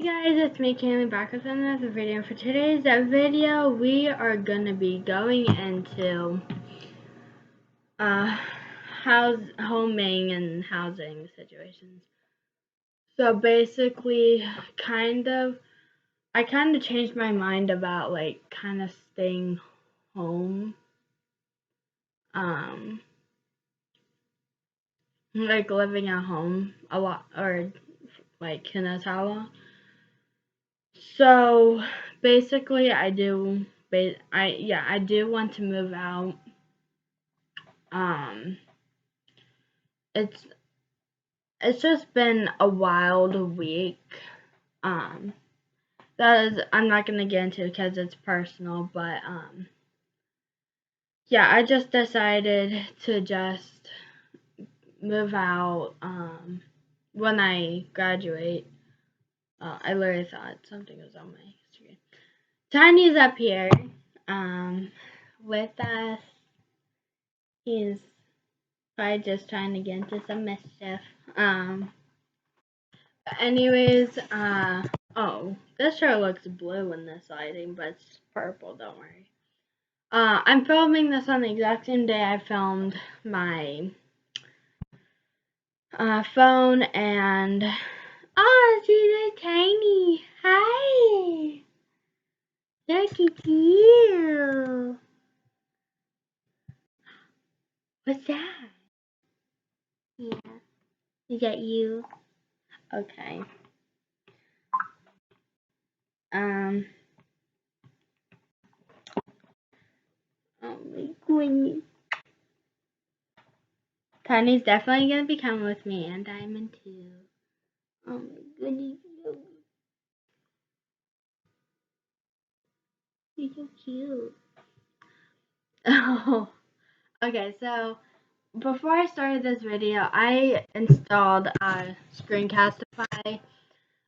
Hey guys, it's me Kayleen back with another video. For today's video, we are gonna be going into homing and housing situations. So basically, I kind of changed my mind about like kind of staying home, like living at home a lot, or like Kinatawa. So basically, I do want to move out. Um, it's just been a wild week. That is I'm not gonna get into because it's personal, but yeah, I just decided to just move out when I graduate. I literally thought something was on my screen. Tiny's up here with us. He's probably just trying to get into some mischief. Anyways, oh, this sure looks blue in this lighting, but it's purple, don't worry. I'm filming this on the exact same day I filmed my phone, and oh, see the Tiny. Hi. Look at you. What's that? Yeah. Is that you? Okay. Oh my goodness. Tiny's definitely gonna be coming with me, and Diamond too. Oh my goodness. You're so cute. Oh, okay, so before I started this video, I installed Screencastify.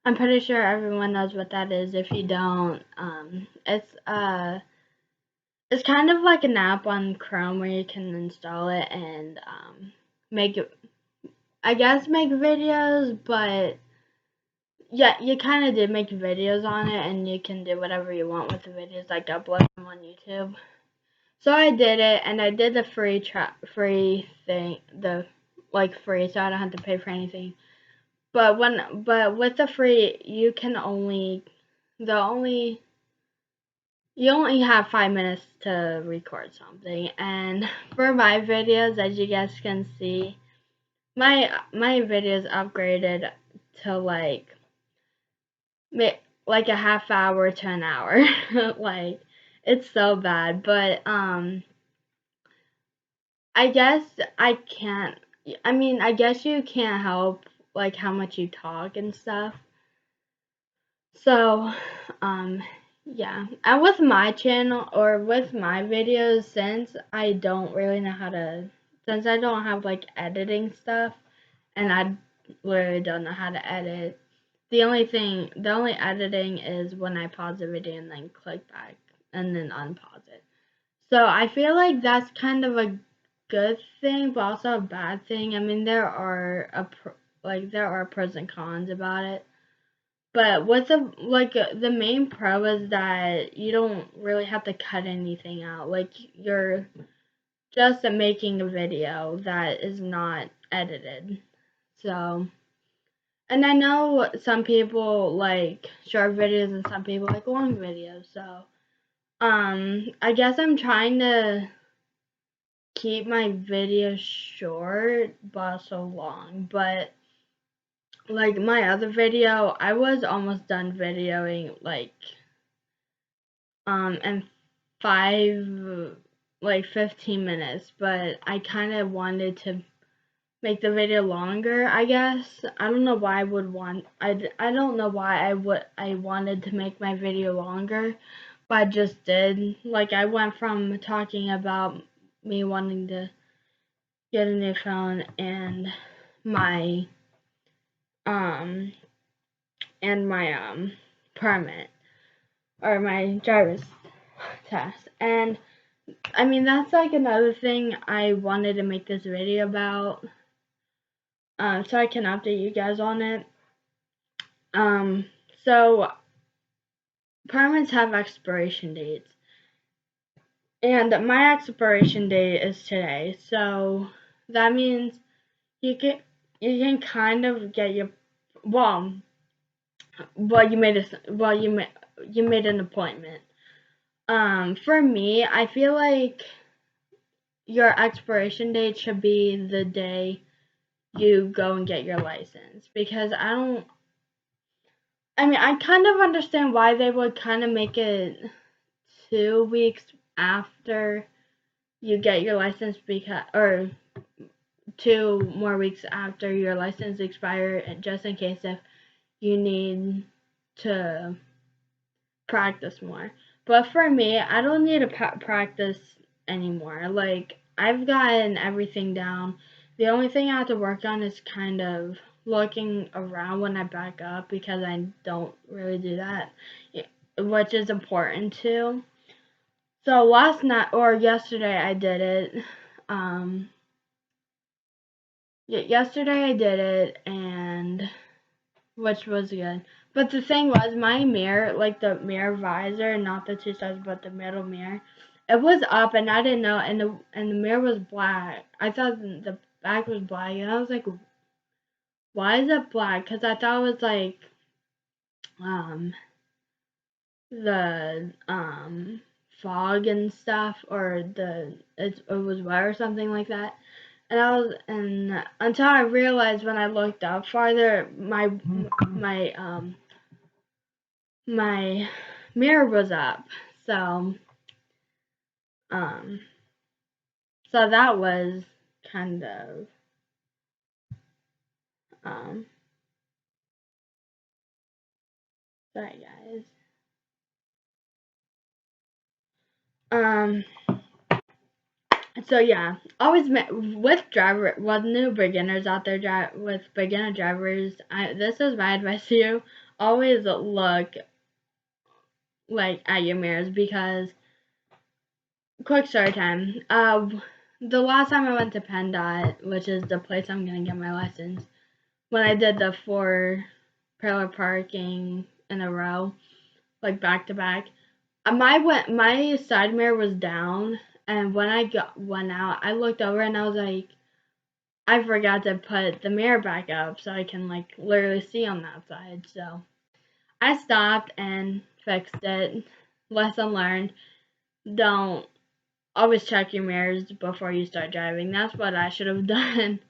I'm pretty sure everyone knows what that is. If you don't, it's kind of like an app on Chrome where you can install it and make videos, but yeah, you kind of did make videos on it, and you can do whatever you want with the videos, like upload them on YouTube. So I did it, and I did the free thing, free, so I don't have to pay for anything. But with the free, you only have 5 minutes to record something. And for my videos, as you guys can see, my videos upgraded to like a half hour to an hour. Like, it's so bad, but I guess I can't. I guess you can't help like how much you talk and stuff. So, yeah. And with my channel or with my videos, since I don't have like editing stuff, and I literally don't know how to edit. The only editing is when I pause the video and then click back and then unpause it. So I feel like that's kind of a good thing, but also a bad thing. I mean, there are pros and cons about it. But the main pro is that you don't really have to cut anything out. Like, you're just making a video that is not edited. So, and I know some people like short videos and some people like long videos. So, I guess I'm trying to keep my videos short but also long. But like my other video, I was almost done videoing in 15 minutes, but I kind of wanted to make the video longer, I guess. I don't know why I don't know why I wanted to make my video longer, but I just did. Like, I went from talking about me wanting to get a new phone and my permit or my driver's test. And I mean, that's like another thing I wanted to make this video about, so I can update you guys on it. So permits have expiration dates, and my expiration date is today. So that means you can kind of get your well you made an appointment. For me, I feel like your expiration date should be the day you go and get your license, because I kind of understand why they would kind of make it 2 weeks after you get your license, because or 2 more weeks after your license expires, just in case if you need to practice more. But for me, I don't need to practice anymore. Like, I've gotten everything down. The only thing I have to work on is kind of looking around when I back up, because I don't really do that, which is important too. So last night or yesterday I did it. Yesterday I did it, and which was good. But the thing was, my mirror, like the mirror visor, not the two sides, but the middle mirror, it was up, and I didn't know, and the mirror was black. I thought the back was black, and I was like, why is it black? Because I thought it was like um the fog and stuff, or it was wet or something like that. And until I realized when I looked up farther, my mirror was up. So um so that was kind of um sorry guys. Um so yeah, always with new beginners out there, with beginner drivers, this is my advice to you: always look like at your mirrors, because quick story time. The last time I went to PennDOT, which is the place I'm gonna get my license, when I did the 4 parallel parking in a row, like back to back, my side mirror was down, and when I went out, I looked over and I was like, I forgot to put the mirror back up so I can like literally see on that side. So I stopped and fixed it. Lesson learned: don't always check your mirrors before you start driving. That's what I should have done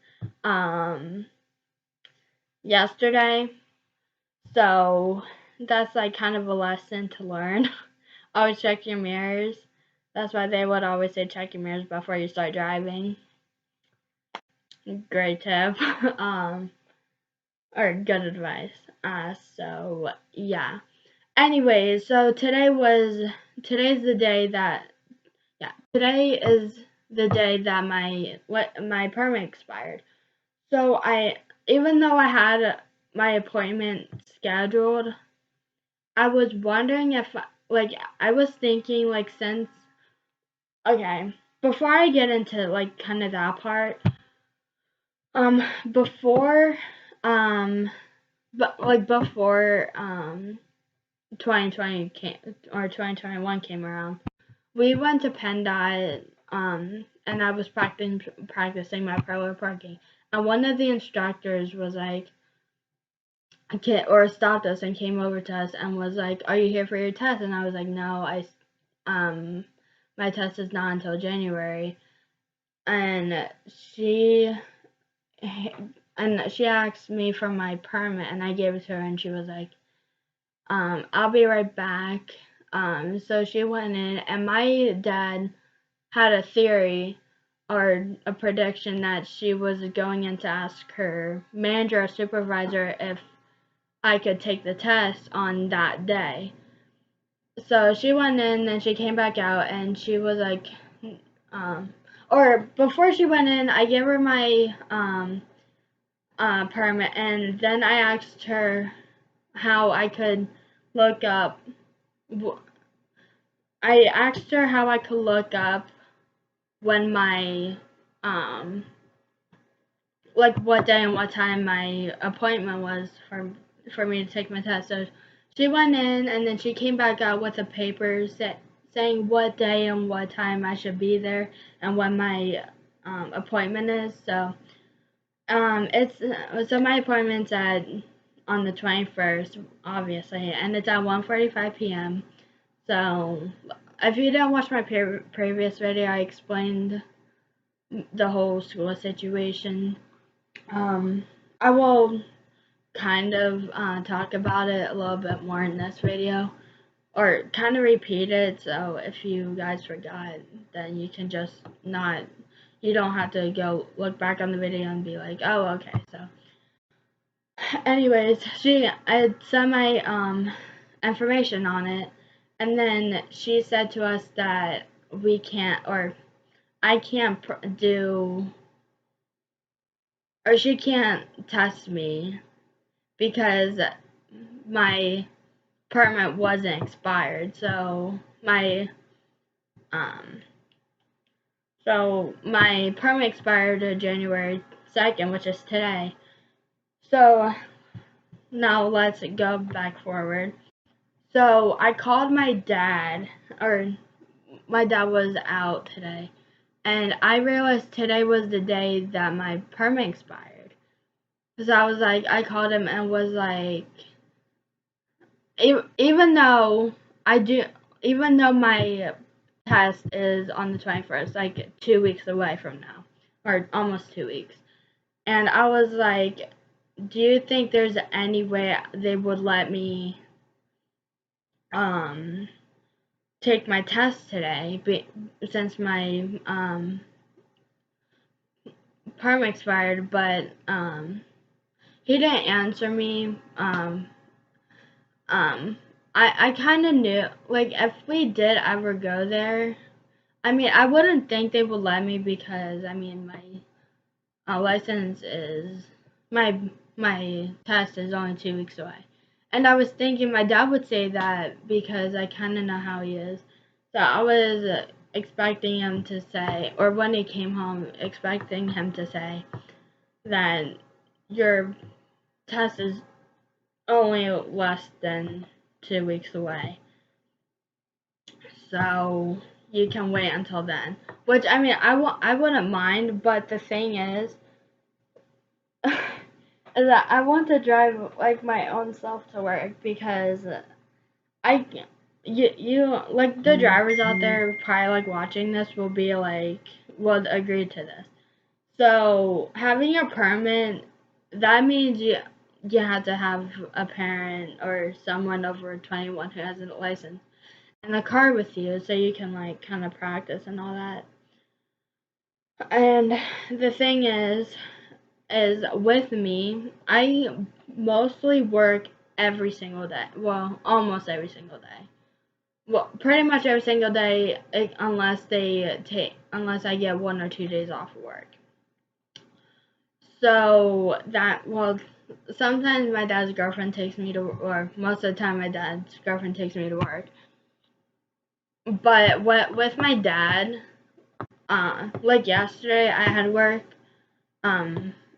yesterday. So that's like kind of a lesson to learn. Always check your mirrors. That's why they would always say check your mirrors before you start driving. Great tip. Or good advice. So yeah. Anyways, so today's the day that today is the day that my permit expired. So even though I had my appointment scheduled, I was wondering if, like, I was thinking, like, okay, before I get into like kind of that part, before but like before 2020 came, or 2021 came around, we went to PennDOT, and I was practicing my parallel parking, and one of the instructors was like, or stopped us and came over to us and was like, "Are you here for your test?" And I was like, "No, my test is not until January." And she asked me for my permit, and I gave it to her, and she was like, "I'll be right back." So she went in, and my dad had a theory or a prediction that she was going in to ask her manager or supervisor if I could take the test on that day. So she went in and she came back out, and she was like, or before she went in, I gave her my permit, and then I asked her how I could look up. I asked her how I could look up when my like what day and what time my appointment was for me to take my test. So she went in and then she came back out with a paper saying what day and what time I should be there and when my appointment is. So my appointment's on the 21st, obviously, and it's at 1:45 p.m. So if you didn't watch my previous video, I explained the whole school situation. I will kind of talk about it a little bit more in this video, or kind of repeat it, so if you guys forgot, then you can just not, you don't have to go look back on the video and be like, oh, okay. So anyways, I sent my information on it, and then she said to us that we can't, or I can't do, or she can't test me because my permit wasn't expired. So um my permit expired January 2nd, which is today. So now let's go back forward. So I called my dad, or my dad was out today, and I realized today was the day that my permit expired. So I was like, I called him and was like, even though I do, even though my test is on the 21st, like 2 weeks away from now, or almost 2 weeks, and I was like, do you think there's any way they would let me take my test today, since my permit expired? But he didn't answer me. I kind of knew, like, if we did ever go there, I mean, I wouldn't think they would let me because, I mean, my license is, my test is only 2 weeks away. And I was thinking my dad would say that because I kind of know how he is. So I was expecting him to say, or when he came home, expecting him to say that your test is only less than 2 weeks away. So you can wait until then. Which, I mean, I wouldn't mind, but the thing is that I want to drive like my own self to work because I you like the drivers out there probably like watching this will be like will agree to this. So having a permit, that means you have to have a parent or someone over 21 who has a license in the car with you so you can like kind of practice and all that. And the thing is with me, I mostly work every single day. Well, almost every single day. Well, pretty much every single day, unless I get 1 or 2 days off of work. So sometimes my dad's girlfriend takes me to, or most of the time my dad's girlfriend takes me to work. But with my dad, like yesterday, I had work.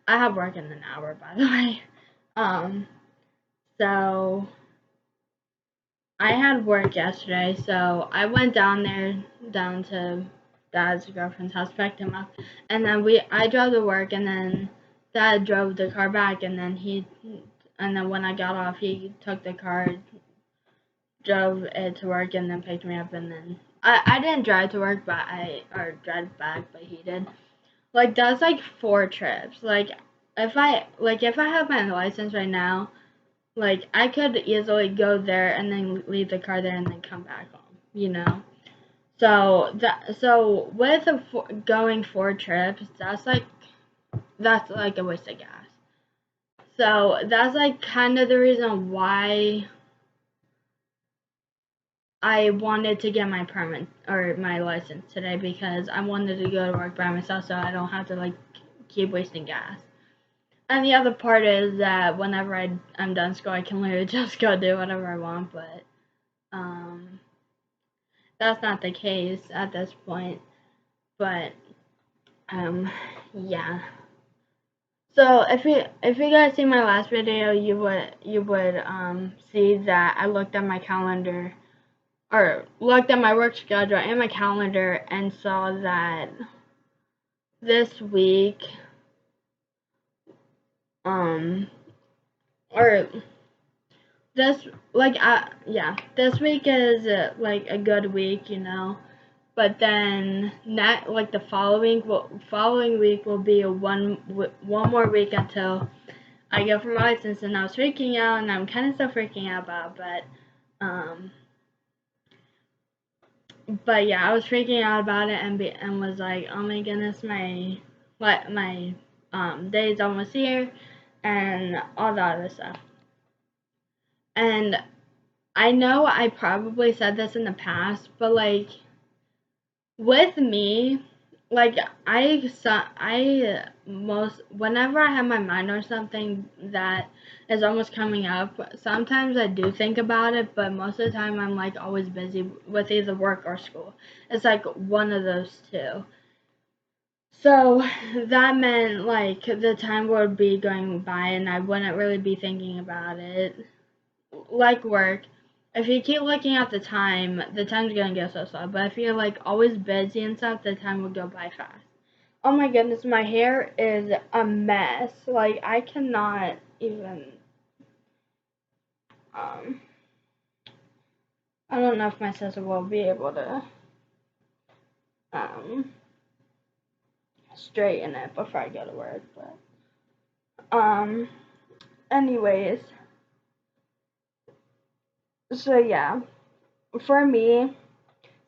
I have work in an hour, by the way. So I had work yesterday, so I went down to Dad's girlfriend's house, picked him up, and then I drove to work, and then Dad drove the car back, and then when I got off, he took the car, drove it to work, and then picked me up, and then I didn't drive to work, or drive back, but he did. Like, that's like 4 trips. Like, if I have my license right now, like, I could easily go there and then leave the car there and then come back home, you know? So with going 4 trips, that's like a waste of gas. So that's like kind of the reason why I wanted to get my permit or my license today, because I wanted to go to work by myself so I don't have to like keep wasting gas. And the other part is that whenever I'm done school, I can literally just go do whatever I want, but that's not the case at this point. But yeah. So if you guys see my last video, you would see that I looked at my calendar, or looked at my work schedule and my calendar, and saw that this week or this this week is like a good week, you know. But then not like the following week will be one more week until I go for my license, and I was freaking out, and I'm kind of still freaking out about, but yeah, I was freaking out about it, and was like, oh my goodness, my day's almost here, and all that other stuff. And I know I probably said this in the past, but like with me, like I most whenever I have my mind on something that is almost coming up, sometimes I do think about it, but most of the time I'm like always busy with either work or school. It's like one of those two. So that meant like the time would be going by and I wouldn't really be thinking about it. Like work, if you keep looking at the time's gonna go so slow. But if you're like always busy and stuff, the time will go by fast. Oh my goodness, my hair is a mess. Like I cannot even um I don't know if my sister will be able to um straighten it before I go to work, but anyways, so yeah, for me,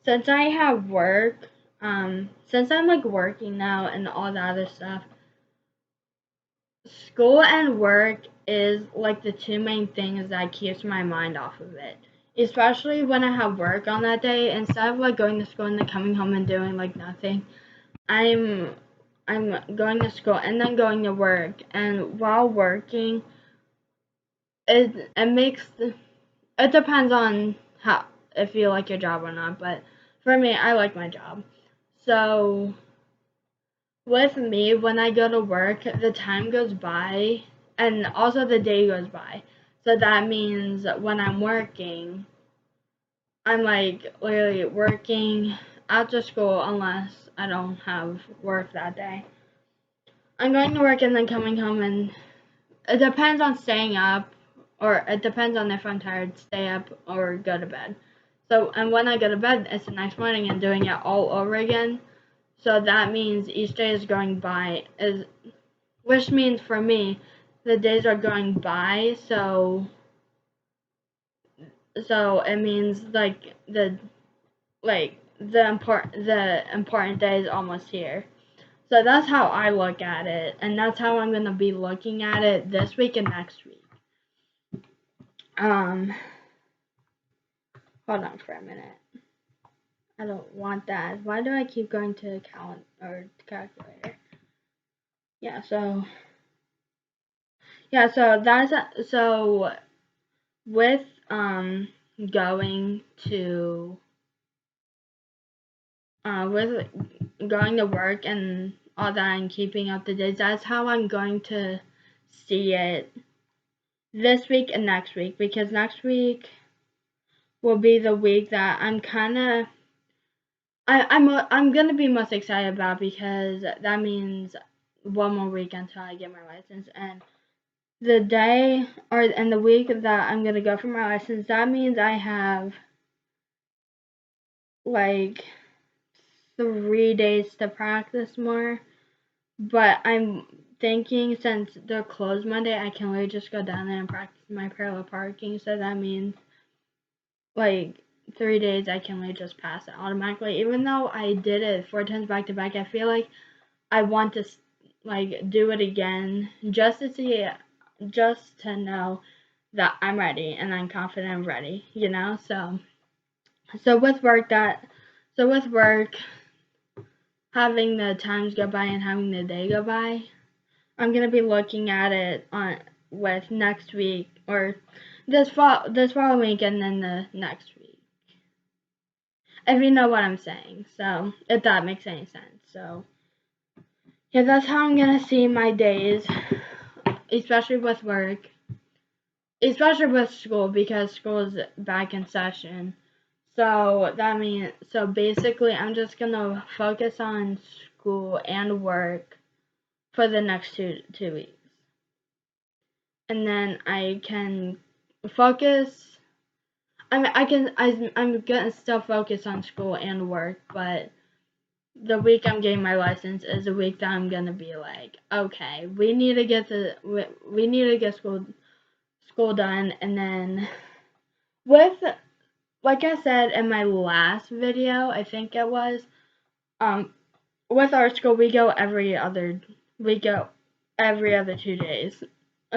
since I have work, since I'm like working now and all that other stuff, school and work is like the two main things that keeps my mind off of it. Especially when I have work on that day, instead of like going to school and then coming home and doing like nothing, I'm I'm going to school and then going to work. And while working, it makes it depends on how if you like your job or not. But for me, I like my job. So with me, when I go to work, the time goes by and also the day goes by. So that means when I'm working, I'm like literally working after school unless I don't have work that day. I'm going to work and then coming home, and it depends on staying up, or it depends on if I'm tired, stay up or go to bed. So, and when I go to bed, it's the next morning and doing it all over again. So that means each day is going by, which means for me, the days are going by. So it means the important day is almost here. So that's how I look at it, and that's how I'm gonna be looking at it this week and next week. Um, hold on for a minute. I don't want that. Why do I keep going to calculator? Yeah. So with going to with going to work and all that and keeping up the days, that's how I'm going to see it this week and next week, because next week will be the week that I'm gonna be most excited about, because that means one more week until I get my license. And the day or and the week that I'm gonna go for my license, that means I have like 3 days to practice more. But I'm thinking since they're closed Monday, I can literally just go down there and practice my parallel parking. So that means like 3 days I can literally just pass it automatically. Even though I did it 4 times back to back, I feel like I want to like do it again just to see, just to know that I'm ready and I'm confident I'm ready. You know, so with work having the times go by and having the day go by, I'm gonna be looking at it on with next week, or this following week, and then the next week. If you know what I'm saying. So if that makes any sense. So because that's how I'm gonna see my days, especially with work, especially with school, because school is back in session. So that means, so basically, I'm just gonna focus on school and work for the next two weeks, and then I can focus. I'm gonna still focus on school and work, but the week I'm getting my license is the week that I'm gonna be like, okay, we need to get school done, and then with, like I said in my last video, I think it was, with our school we go every other 2 days.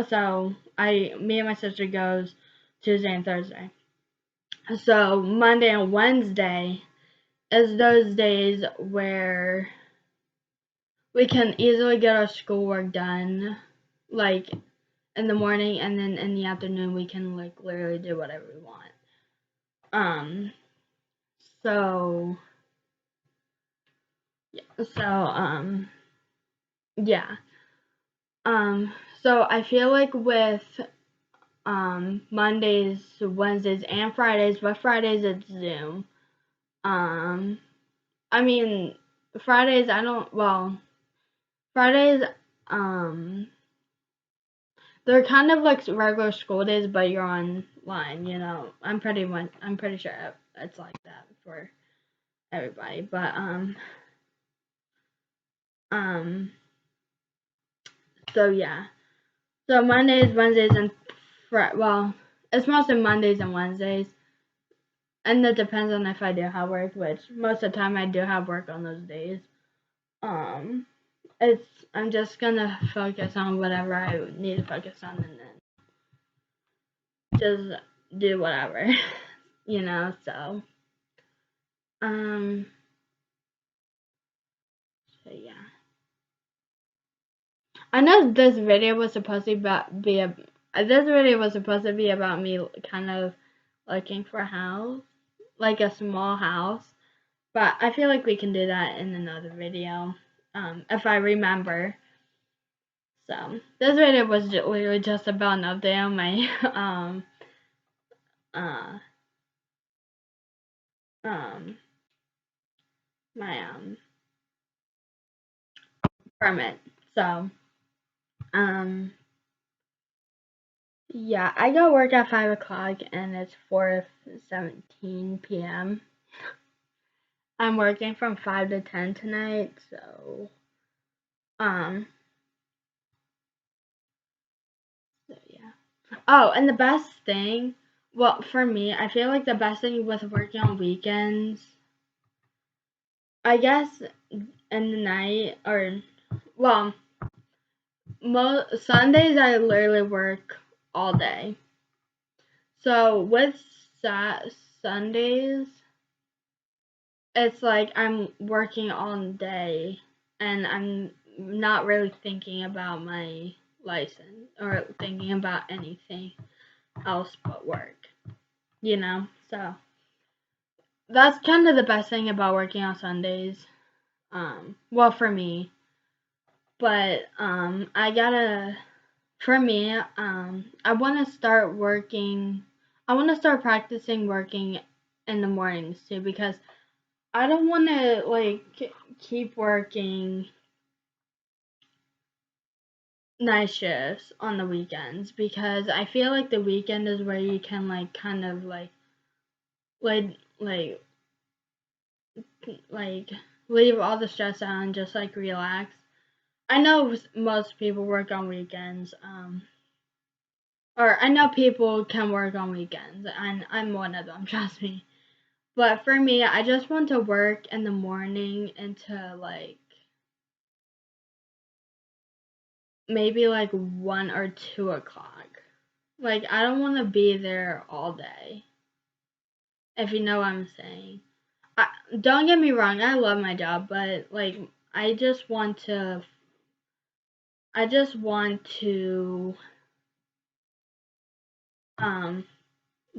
So me and my sister goes Tuesday and Thursday. So Monday and Wednesday is those days where we can easily get our schoolwork done, like in the morning, and then in the afternoon we can like literally do whatever we want. So yeah. So I feel like with Mondays, Wednesdays, and Fridays, but Fridays it's Zoom. I mean Fridays I don't Fridays they're kind of like regular school days, but you're online, you know. I'm pretty sure it's like that for everybody. But so yeah. So Mondays, Wednesdays, and it's mostly Mondays and Wednesdays, and it depends on if I do have work, which most of the time I do have work on those days. I'm just gonna focus on whatever I need to focus on, and then just do whatever, you know. So so yeah. I know this video was supposed to be about me kind of looking for a house, like a small house. But I feel like we can do that in another video, if I remember. So this video was literally just about an update on my my permit. So yeah, I got work at 5 o'clock and it's 4:17 p.m. I'm working from 5 to 10 tonight, so yeah. Oh, and the best thing, well, for me, I feel like the best thing with working on weekends, I guess in the night, or well, Sundays I literally work all day. So with Sundays, it's like I'm working all day and I'm not really thinking about my license or thinking about anything else but work, you know? So that's kind of the best thing about working on Sundays. Well, for me, but for me, I want to start practicing working in the mornings too, because I don't want to like keep working night shifts on the weekends, because I feel like the weekend is where you can like kind of like like leave all the stress out and just like relax. I know most people work on weekends, or I know people can work on weekends, and I'm one of them, trust me. But for me, I just want to work in the morning until like maybe like 1 or 2 o'clock. Like I don't want to be there all day, if you know what I'm saying. Don't get me wrong, I love my job, but like I just want to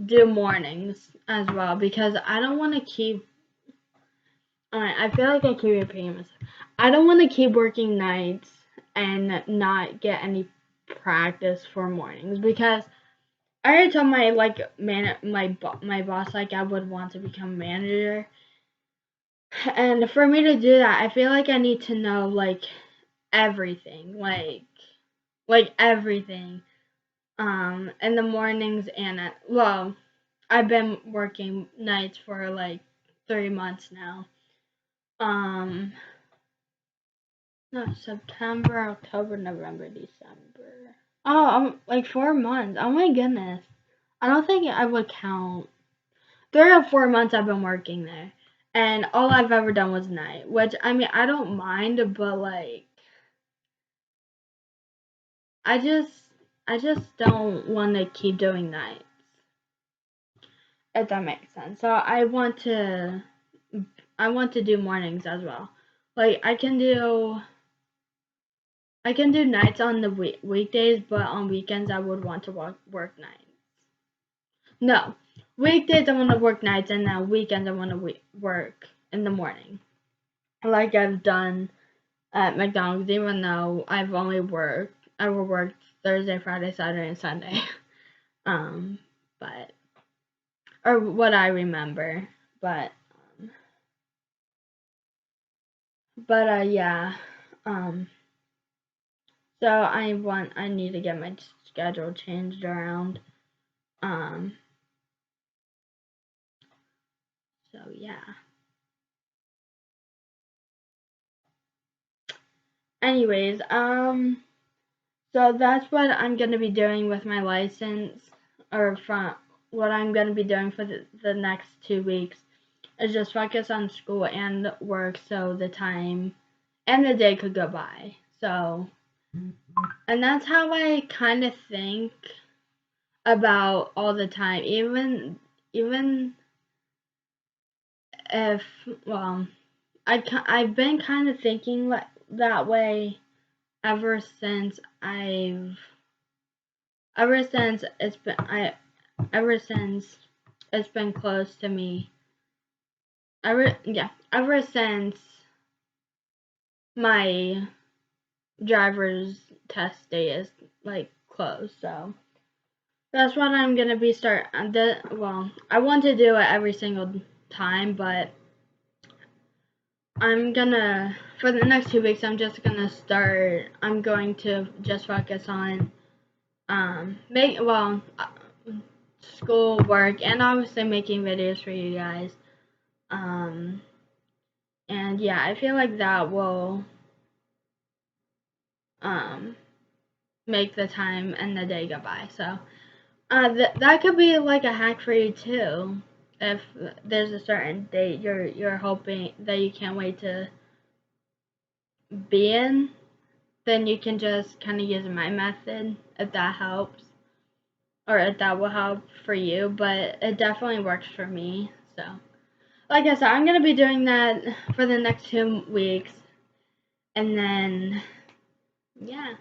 do mornings as well, because I don't want to keep. Alright, I feel like I keep repeating myself. I don't want to keep working nights and not get any practice for mornings, because I already told my my boss like I would want to become manager, and for me to do that, I feel like I need to know like everything, like everything, in the mornings and I've been working nights for like 3 months now. No, September, October, November, December. Oh, I'm like 4 months. Oh my goodness. I don't think I would count. 3 or 4 months I've been working there, and all I've ever done was night. Which I mean, I don't mind, but like, I just, I just don't want to keep doing nights. If that makes sense. So I want to do mornings as well. Like I can do nights on the weekdays, but on weekends I would want to work nights. No, weekdays I want to work nights, and then weekends I want to work in the morning, like I've done at McDonald's. Even though I will work Thursday, Friday, Saturday, and Sunday. But or what I remember, but yeah. Um, so I need to get my schedule changed around. Um, so yeah. Anyways, so that's what I'm gonna be doing with my license, or from what I'm gonna be doing for the next 2 weeks is just focus on school and work, so the time and the day could go by. So, and that's how I kind of think about all the time, even if I've been kind of thinking that way ever since ever since it's been I ever since it's been close to me. Ever since my driver's test day is like close. So that's what I'm gonna be I want to do it every single time, but I'm gonna for the next 2 weeks I'm going to just focus on make school work, and obviously making videos for you guys. And yeah, I feel like that will make the time and the day go by. So that could be like a hack for you too. If there's a certain date you're hoping that you can't wait to be in, then you can just kind of use my method if that helps, or if that will help for you. But it definitely works for me. So, like I said, I'm gonna be doing that for the next 2 weeks, and then yeah.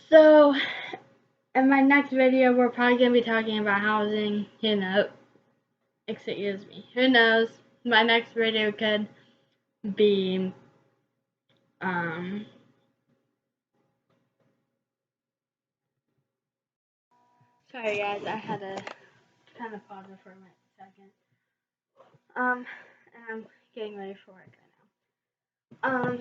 So, in my next video, we're probably gonna be talking about housing. You know, excuse me. Who knows? My next video could be Sorry guys, I had to kind of pause it for a second. And I'm getting ready for work right now.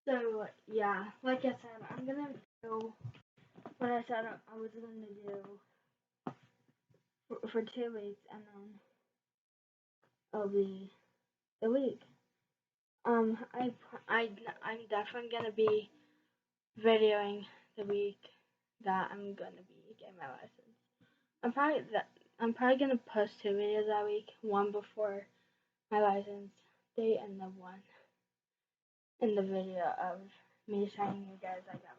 So yeah, like I said, I'm gonna do what I said I was gonna do for 2 weeks, and then it'll be the week. I'm definitely gonna be videoing the week that I'm gonna be getting my license. I'm probably gonna post 2 videos that week, one before my license date, and the one in the video of me showing you guys I got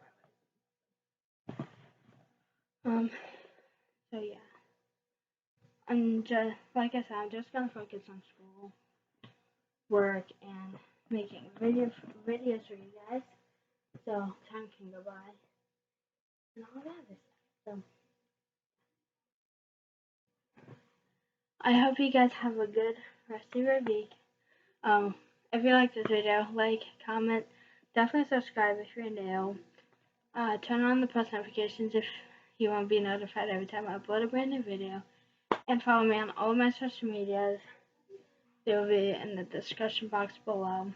my license. So yeah. I'm just like I said, I'm just gonna focus on school, work, and making videos for you guys, so time can go by and all that other stuff. So I hope you guys have a good rest of your week. If you like this video, like, comment, definitely subscribe if you're new. Turn on the post notifications if you want to be notified every time I upload a brand new video. And follow me on all of my social medias. They will be in the description box below.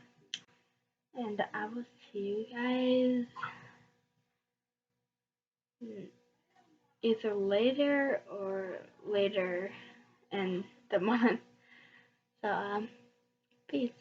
And I will see you guys either later or later in the month. So, peace.